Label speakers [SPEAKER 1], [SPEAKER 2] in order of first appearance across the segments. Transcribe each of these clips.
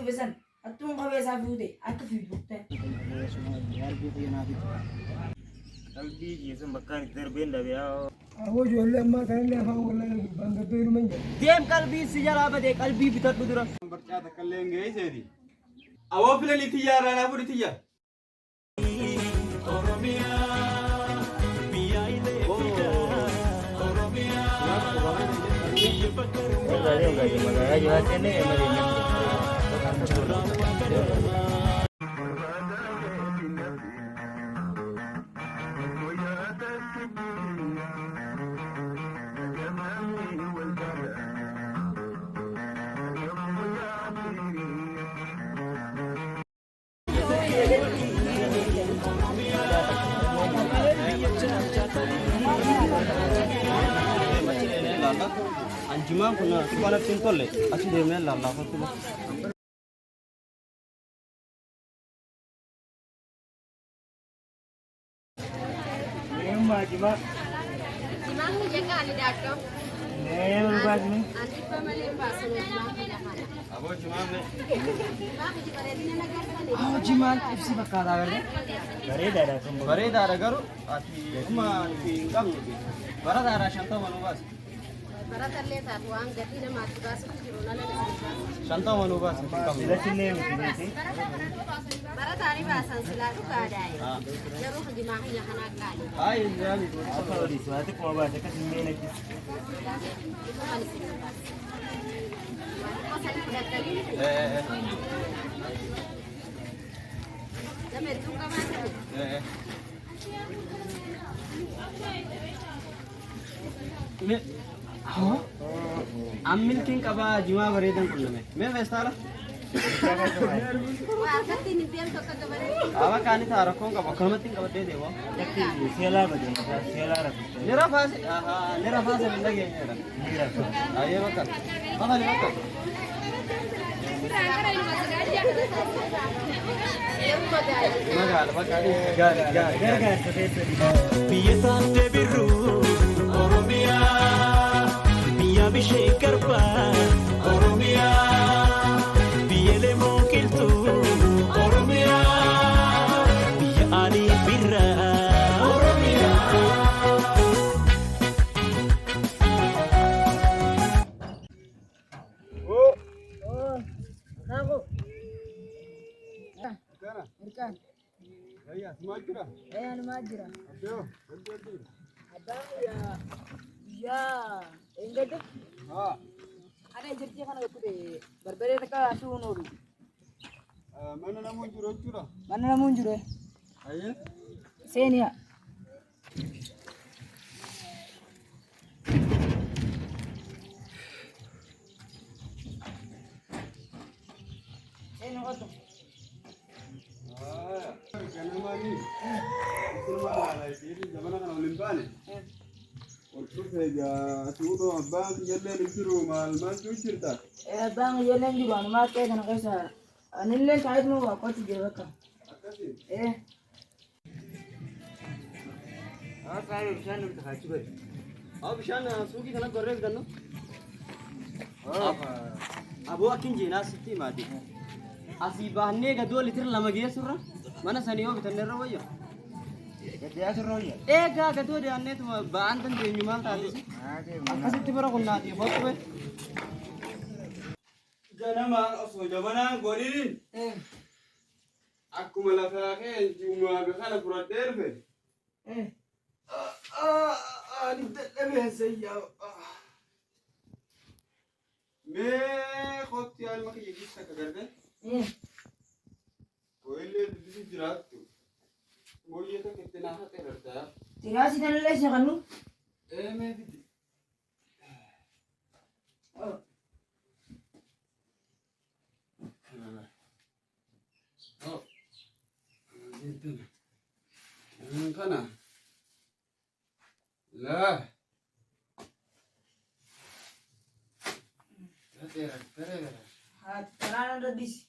[SPEAKER 1] بسن أتون قبي سافيودي أكفي بوقته
[SPEAKER 2] قلبي جيسم بكان دربين دبيا
[SPEAKER 3] أهو جو اللي ما كان له هو ولا بانغبير من
[SPEAKER 4] ديم قلبي سجارة بدي قلبي بتر بدرة
[SPEAKER 2] برجع تكلم جاي سيدي أوافل اللي تيار أنا أقول تيار
[SPEAKER 4] anjuman kuna sekolah pintar le, asyik dia main lala tu.
[SPEAKER 2] Jima
[SPEAKER 5] Jimang jaga ali dato.
[SPEAKER 2] berubah ni.
[SPEAKER 5] Andi family pasu jimang jaga.
[SPEAKER 2] Abo jima ni.
[SPEAKER 5] Babu jimare dina nagar kali.
[SPEAKER 4] Oh jiman, ipsi bakar agar ni. Bare darah garu, ati rumah ti gang ni. Bara darah shantam manubas.
[SPEAKER 5] Baratarle ta tuang gati na matu basu kirona na nasi.
[SPEAKER 4] Shantam manubas.
[SPEAKER 2] Sila sini mesti.
[SPEAKER 5] Baratari basan sila tu kadai. Jaru jimang nya kana kali.
[SPEAKER 4] Ay, jadi.
[SPEAKER 2] Apa di suatu kau baca kan sini lagi.
[SPEAKER 5] Itu kan sini bas. Pasal kudat kali. Jamet tu kamar.
[SPEAKER 4] Ni. Oh. Amil king kaba juma beredan kulo me westa la
[SPEAKER 5] Wah, gati ni biar tu kagabare.
[SPEAKER 4] awa kani thara kon kaba kamatin kaba de dewo
[SPEAKER 2] Sila baju, sila rapi.
[SPEAKER 4] nira fase min lagi nira ayo bakal bakal bakal magal bakal
[SPEAKER 2] Gar
[SPEAKER 6] Biyatan debiru Oromia Biya bishek karba Oromia Biyele mokiltu Oromia Biya ali birra Oromia
[SPEAKER 1] Irkan
[SPEAKER 2] Ya, semua kira.
[SPEAKER 1] أنا ما أجرى
[SPEAKER 2] Ayo,
[SPEAKER 1] أدام يا إنجد
[SPEAKER 2] Ah,
[SPEAKER 1] أنا جرتي خنا كده بربري تكا أسوون أورو
[SPEAKER 2] mana namun juro.
[SPEAKER 1] mana namun jure
[SPEAKER 2] Ayo.
[SPEAKER 1] senia senia kau
[SPEAKER 2] Kana mani. Itu mana lah? Ini zaman kan Olimpane. Untuk saja sudah bang jalan itu mal mantu cerita.
[SPEAKER 1] bang jalan di bang mak kayak nak kisah anilin kait mau aku tuh jaga kan
[SPEAKER 2] Akasih.
[SPEAKER 4] saya bisa nih tak cuba अब शान सुगी खाना कर रहे हैं अबो अकिन जीना सिटी मादी असी बहने का 2 लीटर लमा गया सुरा mana saniyo bitane rawayo
[SPEAKER 2] Dia suruh ya.
[SPEAKER 4] ga ga to de anne to baan tan de nyumal ta de akasi tibara kunna di botwe
[SPEAKER 2] Kana man oso jabana goririn. Aku malah kakek cuma bekana pura terfe. Ini lebih saya. Me khoti al maki yegi sakagarde. Koile disi jiratu. Boye ta kiतना hate करता.
[SPEAKER 1] tirasi dan les ya kanu
[SPEAKER 2] Me didi. Kana. La. Tere.
[SPEAKER 1] hat tanah ada dis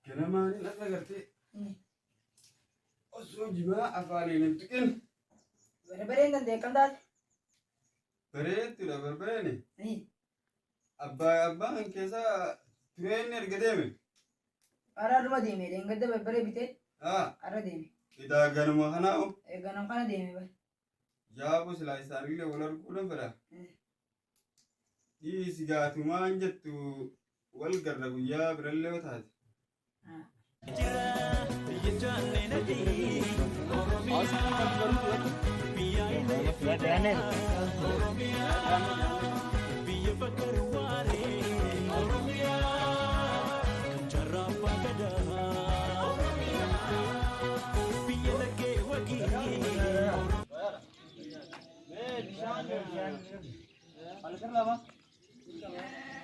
[SPEAKER 2] Kana mani la garte. Oso jiba afani nintikin.
[SPEAKER 1] berbeda dan dekan dah
[SPEAKER 2] Beretu la berbene.
[SPEAKER 1] nih
[SPEAKER 2] Abba an kesa trainer gedeme.
[SPEAKER 1] Ara duma deeme deengadda babbare bitee ara deeme.
[SPEAKER 2] Ida ganuma kanaa
[SPEAKER 1] Ganam kana deeme bar.
[SPEAKER 2] jaabu silaa isaanillee wal arguudhaan fedha. Dhiisi gaatumaan jettu wal garra guyyaa birallee yoo taate.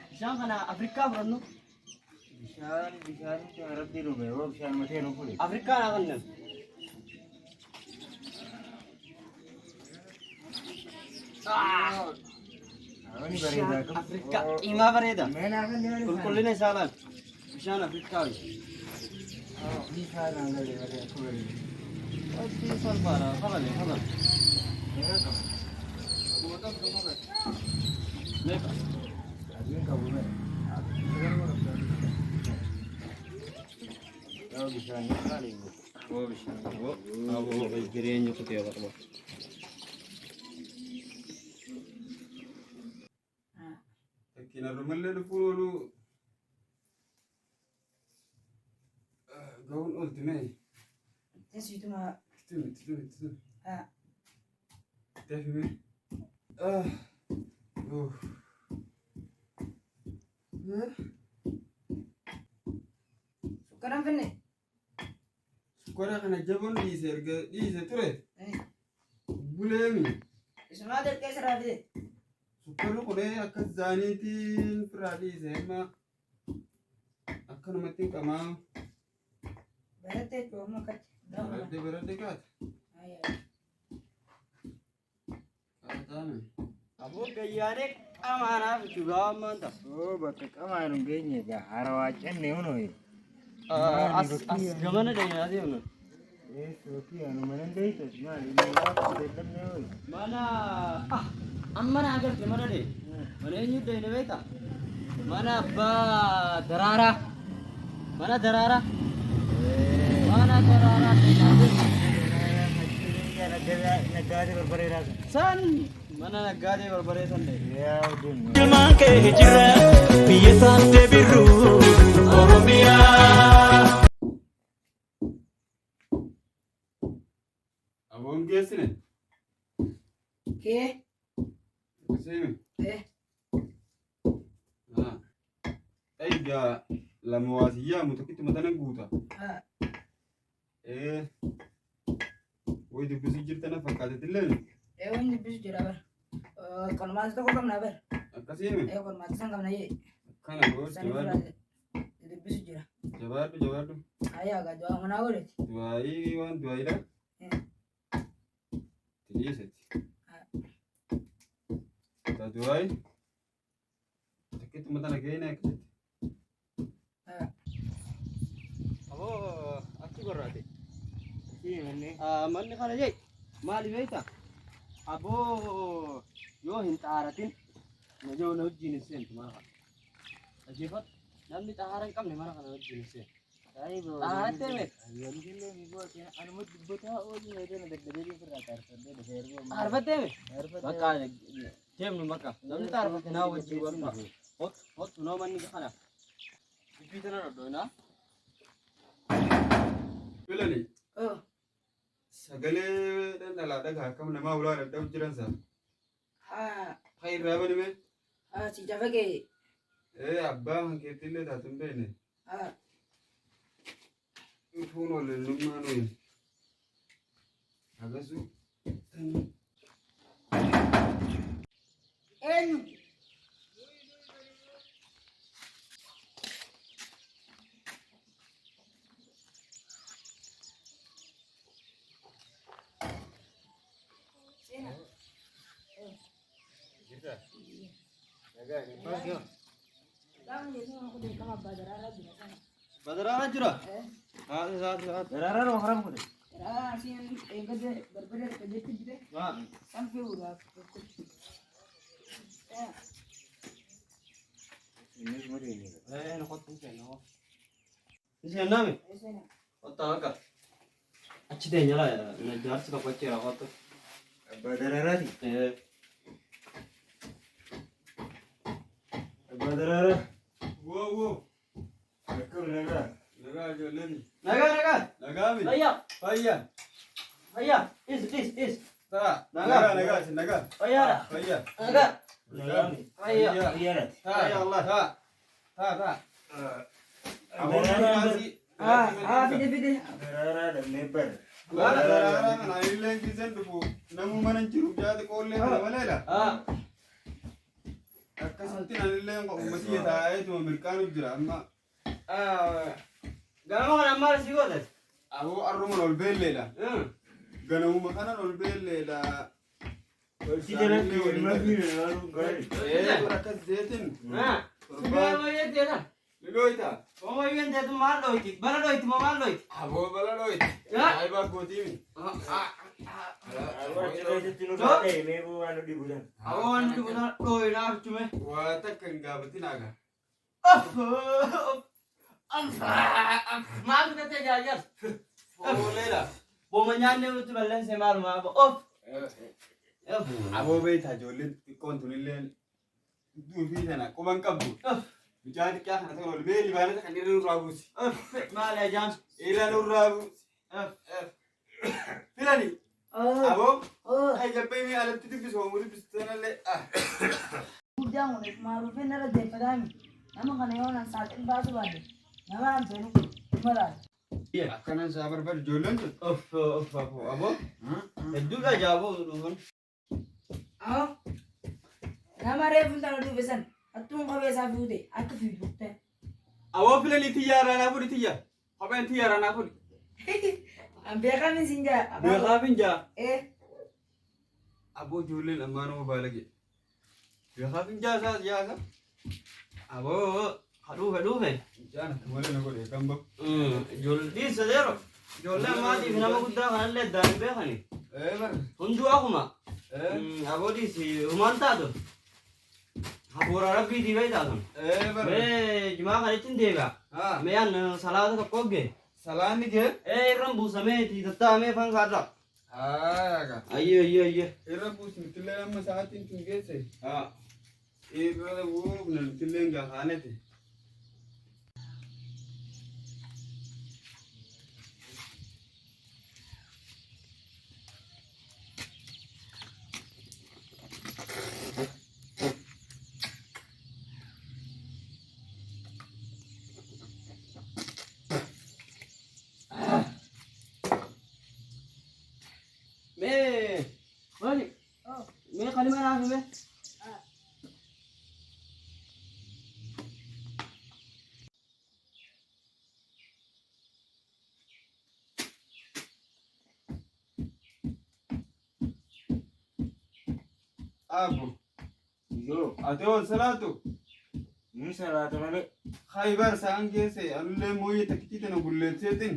[SPEAKER 4] Bishaan kana Afrikaa fudhannu.
[SPEAKER 3] bishaan rabbii dhume yoo bishaan matee nu fuudhe.
[SPEAKER 4] Afrikaa naa kannan.
[SPEAKER 3] Awani bareedaa kun.
[SPEAKER 4] Afrikaa qiimaa bareeda.
[SPEAKER 3] Meenaa kan jedhani.
[SPEAKER 4] Qulqullina isaa laal. Bishaan Afrikaa.
[SPEAKER 3] Bishaan aangalee bareedaa fuudhe.
[SPEAKER 4] Wanti salphaadha. Fadhale fadhale. Meeqa?
[SPEAKER 3] Adiin qabu mee. Yoo bishaan maali?
[SPEAKER 4] Oo bishaan. Oo jireenya kutee qaba.
[SPEAKER 2] Fakkiin arrumallee dhufuun oolu ga'uun oolti mee.
[SPEAKER 1] Tesiituma.
[SPEAKER 2] Tumi. Teefi mee.
[SPEAKER 1] Sukkaran finne.
[SPEAKER 2] Sukkara kana jaboon dhiise ture. Buleemi.
[SPEAKER 1] Isumaa dirqee siraa fide.
[SPEAKER 2] Sukkarri kunee akka zaaniitiin firaa dhiise amma akkanumatti hin qamaa.
[SPEAKER 1] Barattee cooma akkatti.
[SPEAKER 2] Baradde kaata. Kaataame.
[SPEAKER 4] Aboo gayyaanee qamaanaaf dhugaa ammaan ta'a.
[SPEAKER 3] Oo bakka qamaan hin geenye egaa harawaa cenne hunooyi.
[SPEAKER 4] As gamana deemaa deemnu.
[SPEAKER 3] Sookii anu mana deeytas maali inni waa beellamne hoyi.
[SPEAKER 4] Mana amma naa garte mana de. Mana eenyu deeyne beekta? Mana abbaa daraaraa. Mana daraaraa. Mana daraaraa.
[SPEAKER 3] Naggaatee barbareedaa sun.
[SPEAKER 4] San mana naggaatee barbaree san de.
[SPEAKER 3] Yaa wajjin.
[SPEAKER 6] Ilmaan kee jira biyya isaatti birruu Oromiyaa.
[SPEAKER 2] Aboon geessine.
[SPEAKER 1] Kee.
[SPEAKER 2] Seemi. Egaa lama waasiyyaa mutukitti matana guuta. Woy dubbisuu jirtana fakkaatetillee.
[SPEAKER 1] Wanti dubbisu jira bar. Qormaata tokko qabna bar.
[SPEAKER 2] Akkasiimi.
[SPEAKER 1] Qormaata san qabna jee.
[SPEAKER 2] Kana goos jabaadhu.
[SPEAKER 1] Dubbisu jira.
[SPEAKER 2] Jabaadhu.
[SPEAKER 1] Ayyaa gaa du'aa manaa godheti.
[SPEAKER 2] Du'aayii waan du'aayidha. Tiliisetti. Du'aayi. Takkitti matana geene akkasitti.
[SPEAKER 4] Aboo achi gorraate.
[SPEAKER 3] Manni.
[SPEAKER 4] Manni kana jee maali beekta? Aboo yoo hin xaaratin najoo na wajjin hin seentu mana kana. Dhageeffat namni xaara hin qabne mana kana wajjin hin seentu. Xaarattee beek.
[SPEAKER 3] Anuma dubbataa oolii meedana daddabeetiin firraa taarfadee dhufee erga.
[SPEAKER 4] Xaarfattee beek. Bakka deemnu bakka namni xaarfatte naa wajjin walfa. Hottu noo manni kana. Dubbii tana dhodhoonaa.
[SPEAKER 2] Filani. Sagalee dhandhalaa dhagaa akkam namaa ulaa dadhabu jiran saa. Haa irraa banime.
[SPEAKER 1] Si jafakee.
[SPEAKER 2] Abbaa hankeettillee taatu hin beekne. Fuun ol eenyummaan oyi. Agasuu.
[SPEAKER 1] Eenyu.
[SPEAKER 4] Badaraan jira.
[SPEAKER 3] Daraaraa noo haram kudhe.
[SPEAKER 1] Asiin eeggate barbaade qajeelchi jire. Sanfii uuraaf.
[SPEAKER 3] Innis madeeni.
[SPEAKER 4] Nokottu kennu. Isian nami.
[SPEAKER 1] Isena.
[SPEAKER 4] Otta akka. Achi teenya laa jaarsi kaffachee raafatu.
[SPEAKER 3] Abbaa dararaati. Abbaa dararaa.
[SPEAKER 2] Wow.
[SPEAKER 3] Akkam nagaa.
[SPEAKER 2] Nagaa ijoolleen.
[SPEAKER 4] Nagaa.
[SPEAKER 2] Nagaa mi?
[SPEAKER 4] Fayyaa.
[SPEAKER 2] Fayyaa.
[SPEAKER 4] Is.
[SPEAKER 2] Taa.
[SPEAKER 4] Nagaa.
[SPEAKER 2] Nagaa.
[SPEAKER 4] Fayyaadha.
[SPEAKER 2] Fayyaa.
[SPEAKER 4] Nagaa.
[SPEAKER 3] Nagaa.
[SPEAKER 4] Fayyaa.
[SPEAKER 3] Fayyaadhaati.
[SPEAKER 2] Taa.
[SPEAKER 4] Allah.
[SPEAKER 2] Taa.
[SPEAKER 1] Fide.
[SPEAKER 3] Dararaa dhabnee bara.
[SPEAKER 2] Dararaa kana illeen kisan dhufu namu mana jiru jaati qoollee kana maleela. Akkasitti nanillee uummatii taa'eetuma mirqaanuuf jira amma.
[SPEAKER 4] Ganama kana maal si godhate?
[SPEAKER 2] Aboo arruman ol beelleedha. Ganamuma kanan ol beelleedha.
[SPEAKER 3] Si jalatti walima fiiraa gaarii.
[SPEAKER 2] Akkas zeetin.
[SPEAKER 4] Sibiila wayyaa teeta.
[SPEAKER 2] Lilooyta.
[SPEAKER 4] Wayyaa teetu maal dhoyti? Bala dhoyti moo maal dhoyti?
[SPEAKER 2] Aboo bala dhoyti. Aayibaa gootiimi.
[SPEAKER 3] Awwaal keessatti nu taa'ee meequu waan nu dhibuudhaan.
[SPEAKER 4] Awwaan dibuudhaan dhooyinaaf cume.
[SPEAKER 2] Waa takka hin gaafatinaaga.
[SPEAKER 4] Maal fudhatee jaajar?
[SPEAKER 2] Ooleedha.
[SPEAKER 4] Booma nyaannee nutti balleensee maalumaa
[SPEAKER 2] Aboo beektaa ijoolleen xiqqoon tunillee duufii sana quban qabdu. Mucaa xiqqaa kana ta'e ol beeli baanata kan irra nurraa buusi.
[SPEAKER 4] maali ajaan?
[SPEAKER 2] Irra nurraa buusi. Filani. Aboo. Ay jabbeeni alatti dubbisu hoomuu dubbisanallee.
[SPEAKER 1] Guddaan kun maaruufee nara deeffataami. Nama kana yoo nan saaxil baasu baadde. Nama an seenu maraadha.
[SPEAKER 2] Akkanan isaa barbaadu ijoolleen tun.
[SPEAKER 4] Aboo? Hedduudha jaaboo dhufuun.
[SPEAKER 1] Nama reefu intala duubesan attuun qabee isaa fuute akka fiiguutte.
[SPEAKER 2] Aboo filanii xiyyaara naa fudhi xiyya. Kopheen xiyyaara naa fudhi.
[SPEAKER 1] An beekamin sin jaa.
[SPEAKER 2] Beekaafin jaa.
[SPEAKER 1] Aboo
[SPEAKER 2] ijoolleen ammaanuma baalage. Beekaafin jaa isaas jaasa.
[SPEAKER 4] Aboo dhufe.
[SPEAKER 2] Jaan akka malee na godhe kan bakku.
[SPEAKER 4] Ijoollee sadeero. Ijoollee maatiif nama guddaa kanallee addaan hin beekani.
[SPEAKER 2] Bara.
[SPEAKER 4] Hunduu akkuma. Aboo dhiisi humaan taatu. Hafuura rabbiitii beektaa taatun.
[SPEAKER 2] Bara.
[SPEAKER 4] Mee jimaa kanatti hin deebi'a. Meeyaan salaata tokko hoggee.
[SPEAKER 2] Salaanni kee?
[SPEAKER 4] Irraan buusamee tattaa'amee fan kaadha.
[SPEAKER 2] Aaga.
[SPEAKER 4] Ayye.
[SPEAKER 2] Irra buusnittillee amma sa'aatiin tun geesse. Irra buufnittillee gahaanete.
[SPEAKER 4] Mee kalima naaf hime.
[SPEAKER 2] Abu.
[SPEAKER 3] Yoo.
[SPEAKER 2] Ate on salaatu.
[SPEAKER 3] Ni salaata malee.
[SPEAKER 2] Khaybar saan geesse anullee mooyye takkitii tana bulleetseetin.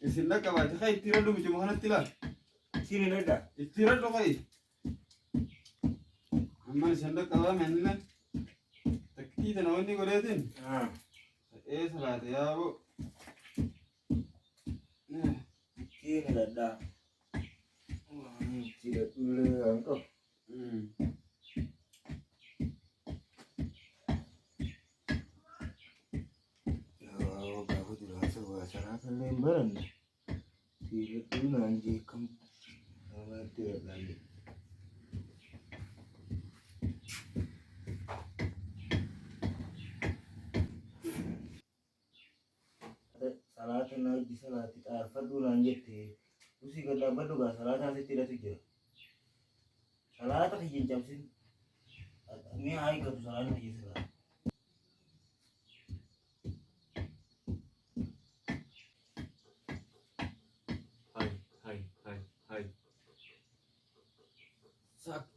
[SPEAKER 2] Isin dhaqqabaate khay itti radhu miti makanatti laal.
[SPEAKER 3] Sini nadda.
[SPEAKER 2] Itti radhu khay. Amman isin dhaqqabaa meennan. Takkitii tana wanni godheetin. Salaate yaaboo.
[SPEAKER 3] Sini nadda. Sini dhullee kan qabu. Sanaa baranne siirrattuu naan jeekamtu namatti irraalle. Salaata naajji salaatti xaarfadhuu naan jette usii gadaabbadhu gaa salaataa sitti hidhatu jira. Salaata kiyyan cabsin mee haa eeggatu salaata kiyya sirraa.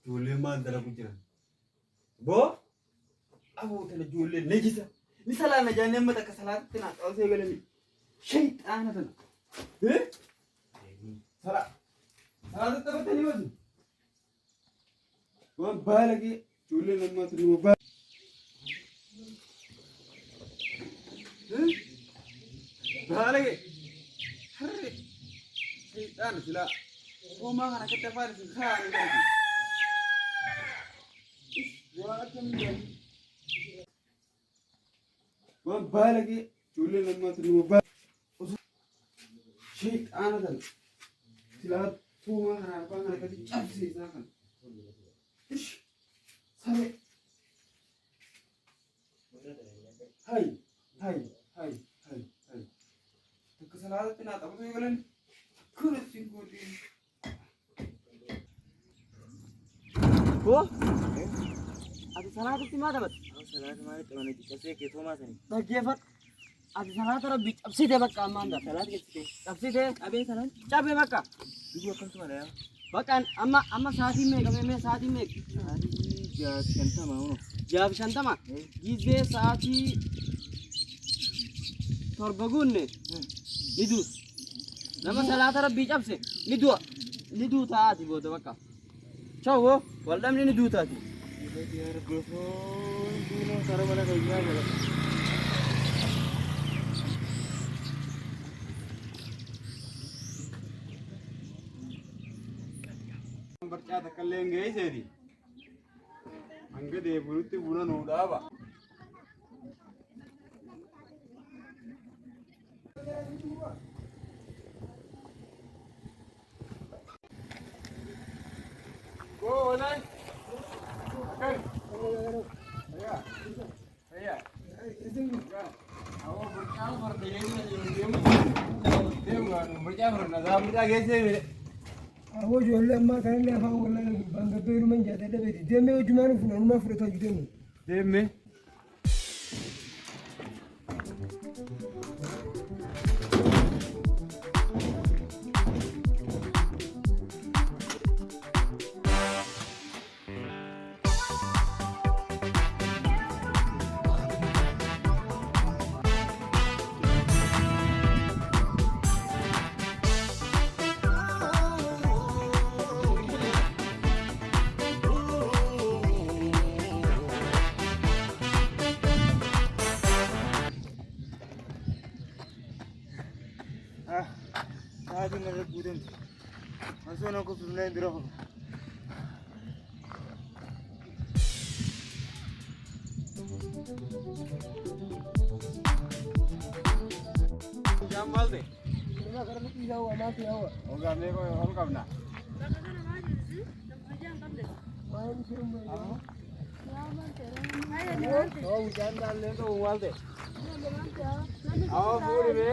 [SPEAKER 2] Ijoollee maal dalagu jiran? Boo? Aboo tana ijoollee najisa. Ni salaana jaanee amma takka salaatatti naa qabsee galanii. Shayxaana tana. Salaatatti taphatanii hoji. Waan baalagee ijoollee namatti numa baala. بالك حري شيطان سلا وما أنا كنت فارس خان قلبي ما بالك جولي لما تنو بالك شيطان هذا سلا وما أنا كنت جابسي زاكن إيش سامي هاي هاي هاي هاي هاي تكسلات بنا تبغى يقولن كل شيء قولي
[SPEAKER 4] هو أبي صلاة ما دمت
[SPEAKER 3] صلاة ما تمنى كسي كيفو ما سني
[SPEAKER 4] كيفك أبي صلاة ربي أبسي ده بقى أمان ده
[SPEAKER 3] صلاة كسي
[SPEAKER 4] أبسي ده
[SPEAKER 3] أبي صلاة
[SPEAKER 4] جابه بقى
[SPEAKER 3] بيجي أكل تمنى يا
[SPEAKER 4] بقى أما ساعتين ميك أما ساعتين ميك
[SPEAKER 3] جاب شنطة ما هو
[SPEAKER 4] جاب شنطة ما جيزة ساعتي تربقوني ندوس لما صلاة ربي جابسه ندو تاعتي بوده بقى شو والله من ندو تاعتي
[SPEAKER 3] يا رب يفون دونه سارا mana kayak gimana
[SPEAKER 2] برجع تكلم جاي سيدي عنك ده بروتي بونا نودا با Boleh. Kan. Ya. Ya. Awak berkabar dengan dia berkabar nazar kita gese.
[SPEAKER 7] أهو جو هلا ما كان له فاهم ولا بانك بيرو من جات ده بيتي دمي وجمانو فنان ما فرطوا جدني
[SPEAKER 2] دمي
[SPEAKER 3] هذه مرة بودن أنا كنت بنين درهم
[SPEAKER 2] jam balde
[SPEAKER 7] ما كان مكي هو ما في هو
[SPEAKER 2] hoga me ko hol kamna
[SPEAKER 7] ما يمشي
[SPEAKER 2] oh jan dal le ko walde aw puri me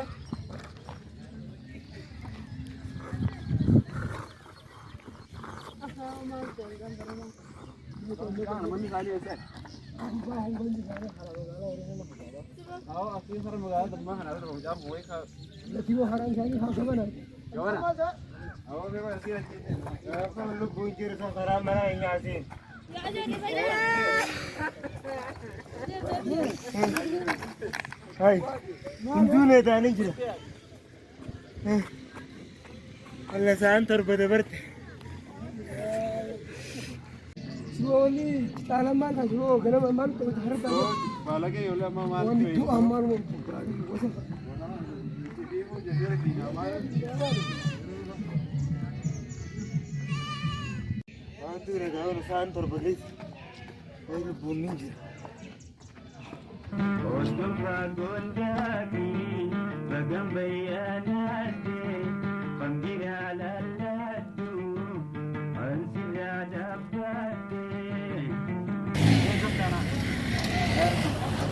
[SPEAKER 2] jangan mandi kali ya sen aw asli sar magala tamma hana ro jam boy ka
[SPEAKER 7] لكن هو حرام ثاني هذا كمان
[SPEAKER 2] gimana aw me ko asli
[SPEAKER 3] Apa lu bujur sama mana yang ngasih? Hai, itu nih tadi juga. Allah santar ber.
[SPEAKER 7] شوالي تعال ما كان شو كلام ما انت بتحرك
[SPEAKER 2] balage yola ma mal
[SPEAKER 7] وانت تو امر
[SPEAKER 3] Itu nih kau santar beris. Ini bunin juga.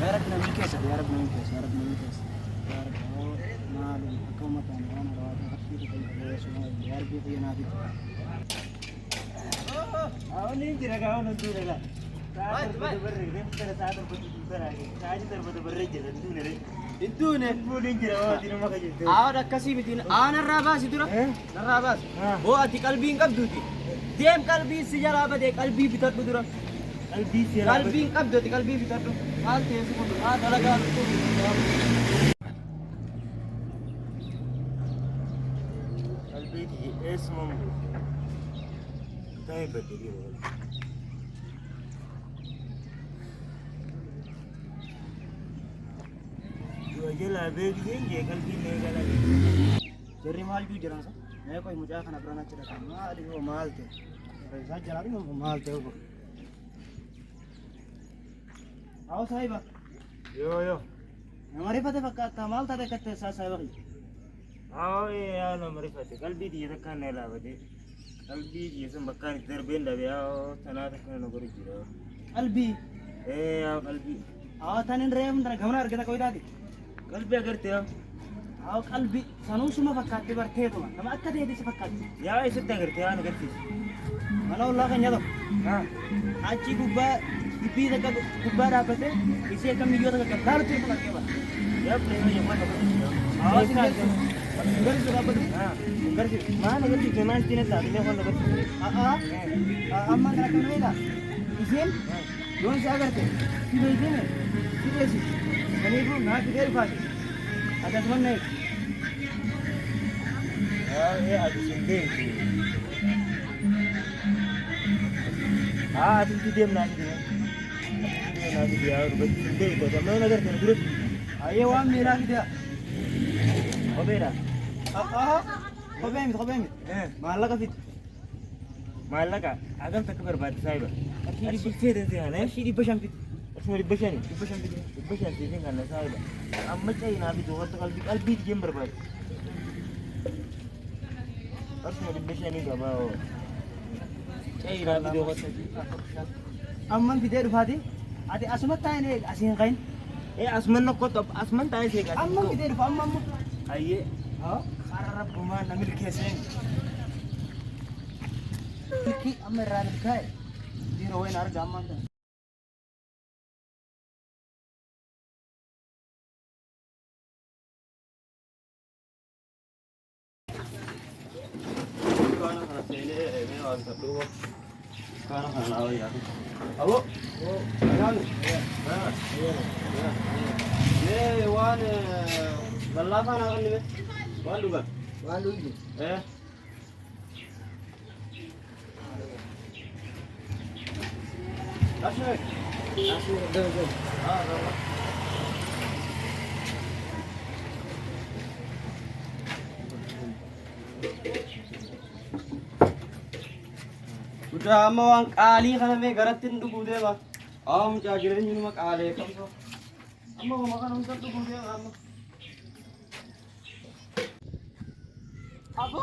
[SPEAKER 4] باركنا من كيسك يا رب من كيس يا رب من كيس يا رب ما حكومة أنا رواتب تخفيف يا رب في نادي
[SPEAKER 3] Awak ni kira kau nanti nih. Saat berberik, ni saat berberik. Saat berberik je nanti nih.
[SPEAKER 4] انتوني
[SPEAKER 3] Bunin kira awak di rumah kerja.
[SPEAKER 4] أنا كسي بدين أنا الراباس يدرا الراباس هو أتي قلبي قبضتي ديم قلبي سجارة بدي قلبي بتر بدرا
[SPEAKER 3] Albis ya.
[SPEAKER 4] قلبي قبضتي قلبي بتر هل تيسكون هذا لقى
[SPEAKER 3] Albis اسمه. Tapi betul dia. Dua jalaa beeksisee jee qalbii mee galaa.
[SPEAKER 4] Jarri maal juu jiran sa? Mee koy mucaa kana biraan achi dhaqan. Maali yoo maal ta'e? Isaa jalaabi moo maal ta'e ogo? Awo saahiba.
[SPEAKER 3] Yoo.
[SPEAKER 4] Nama rifate fakkaata maal taate katte isaa saahiba kiyya?
[SPEAKER 3] Yaa nama rifate qalbii xiyya takkaan na ilaafate. Qalbii xiyya sun bakkaan itti darbeen dhabe tanaa takkaan na godhu jira.
[SPEAKER 4] Qalbii.
[SPEAKER 3] Yaa qalbii.
[SPEAKER 4] Tanin reefum dana gamana argata koytaati.
[SPEAKER 3] Qalbii agarte yaa.
[SPEAKER 4] Qalbii sanuu suma fakkaatti barteetuma. Nama akka ta'e isa fakkaatti.
[SPEAKER 3] Yaa eessatti agarte yaa na agarsiisi.
[SPEAKER 4] Mana ollaa kan nyaatamu. Achi gubbaa gibbii takka gubbaa dhaabbatee isii akka miyyoo takka gaggaarutti irra lakkee bara.
[SPEAKER 3] Yaa bineelda yemmuu na godhu jira.
[SPEAKER 4] Garsi dhaabbatu.
[SPEAKER 3] Garsi maan agarsiise maan ittiin adda adda waan agarsiise.
[SPEAKER 4] Amma kana kan beekaa. Isiin yoon si agarte si beekame si beesi. Kaniifuu naa fidee dhufaati. Akkasumas na eegu.
[SPEAKER 3] Ati sin beeku. Ati itti deemnaa fi deemnaa. Naa fi deemaa dubbatti sin beeku. Amma na agarte na duratti.
[SPEAKER 4] Ayyee waan miiraa fidee.
[SPEAKER 3] Kopheedha.
[SPEAKER 4] Kophee miti. Maallaqa fidi.
[SPEAKER 3] Maallaqa hagam takka barbaachisaa jiru. Qarshii feetan si kana.
[SPEAKER 4] Qarshii 500 fidi.
[SPEAKER 3] Qarshii 500. 500 siin kan isaa jiru. Amma cayinaa fi duwwatta qalbii jeen barbaadu. Qarshii 500 qaba. Cayinaa fi duwwatta.
[SPEAKER 4] Amman fidee dhufaati. Ati asuma taa'ee asiin qayin.
[SPEAKER 3] Asuman nokkottu asuman taa'ee seeqa.
[SPEAKER 4] Amman fidee dhufa amma.
[SPEAKER 3] Ayyee.
[SPEAKER 4] Karaa rabbumaa na milkeesseen. Milkii amma irraa milkaa'e. Dhiira wayin arga ammaan ta'e.
[SPEAKER 2] Kana kana seenee mee waan sadhuuba. Kana kana naa wayyaa. Abo. Ayaan. Mee waan lallaafaa naa kannime. Waan dhugan.
[SPEAKER 4] Waan dhugu.
[SPEAKER 2] Ashee.
[SPEAKER 4] Gel.
[SPEAKER 2] Mucaa amma waan qaalii kana mee garatti hin dhuguu deema. Mucaa jireenyi numa qaalee qabso. Amma kuma kana hunda dhuguu deema amma.
[SPEAKER 1] Apa?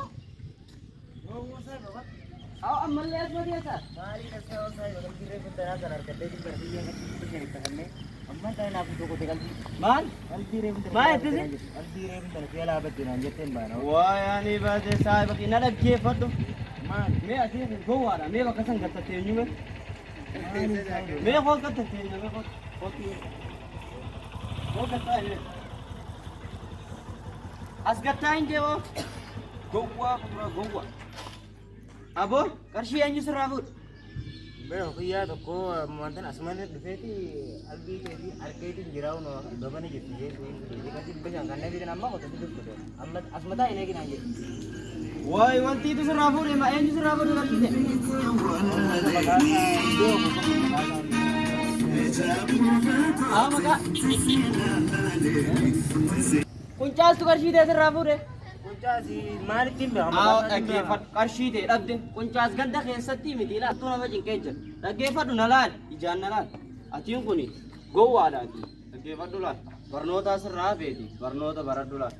[SPEAKER 1] Ammallee as badeessa.
[SPEAKER 3] Maalii dhaqee osoo hin jirre bundaraa kan argadee jiru biyya keessatti kan amma ta'e naaf tokko ta'e qalbii.
[SPEAKER 1] Maal?
[SPEAKER 3] Qalbii reefu
[SPEAKER 1] Maal ittisi?
[SPEAKER 3] qalbii reefu ta'e fiyaa laabatte naan jetteen baana.
[SPEAKER 2] Waa yaani baatee saayiba na dhaggeeffadhu.
[SPEAKER 3] Maal?
[SPEAKER 2] Mee asii gowwaadha mee bakka san gattattee eenyume? Mee koo gattattee eenyume kootii. Koo gattaa eenyume? As gattaa hin jeewoo? Gowwaa kuduraa gowwaa. Aboo qarshii eenyu sirraa fuudhu?
[SPEAKER 3] Bira guyyaa tokko wantan asumaan dhufeeti qalbii keetii harkeetiin jiraa'u babana jettu jechuudha. Bishaan kan nabi amma qotatee jirtu amma asumataa hin eeginaan jedhu.
[SPEAKER 2] Waay wantiitu sirraa fuudhe ma eenyu sirraa fuudhu qarshii? Maqaa. Quncaastu qarshii ta'e sirraa fuudhe?
[SPEAKER 3] Kuncaasi maalittiin beekama?
[SPEAKER 2] Dhaggeeffadhu qarshii ta'e dhabde quncaas ganda keessatti miti laattuu nama cinqee jira. Dhaggeeffadhu na laal ijaan na laal. Atiin kuni gowwaadhaati. Dhaggeeffadhu laal. Barnoota asirraa hafeeti. Barnoota baradhu laal.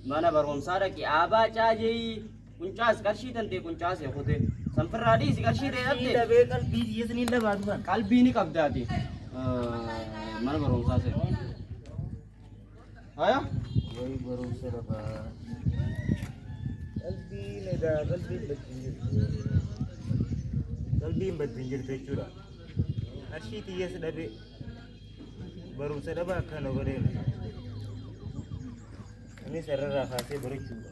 [SPEAKER 2] Mana barumsaa dhaqee aabaa caajee quncaas qarshii tantee quncaasee kutee. Sanfirraa dhiisi qarshii ta'e dhabde.
[SPEAKER 3] Dhabee qalbii dhiyeessanii dhabaatu kan.
[SPEAKER 2] Qalbii ni qabdaati. Mana barumsaa seera. Haya?
[SPEAKER 3] Wayi barumsa dhabaa. Qalbiin egaa qalbiin baddi jirtu. Qalbiin baddi jirtu jechuudha. Qarshii xiyyeessa dhabee barumsa dhabaa akkana godheera. Inni sararraa kaasee barachuudha.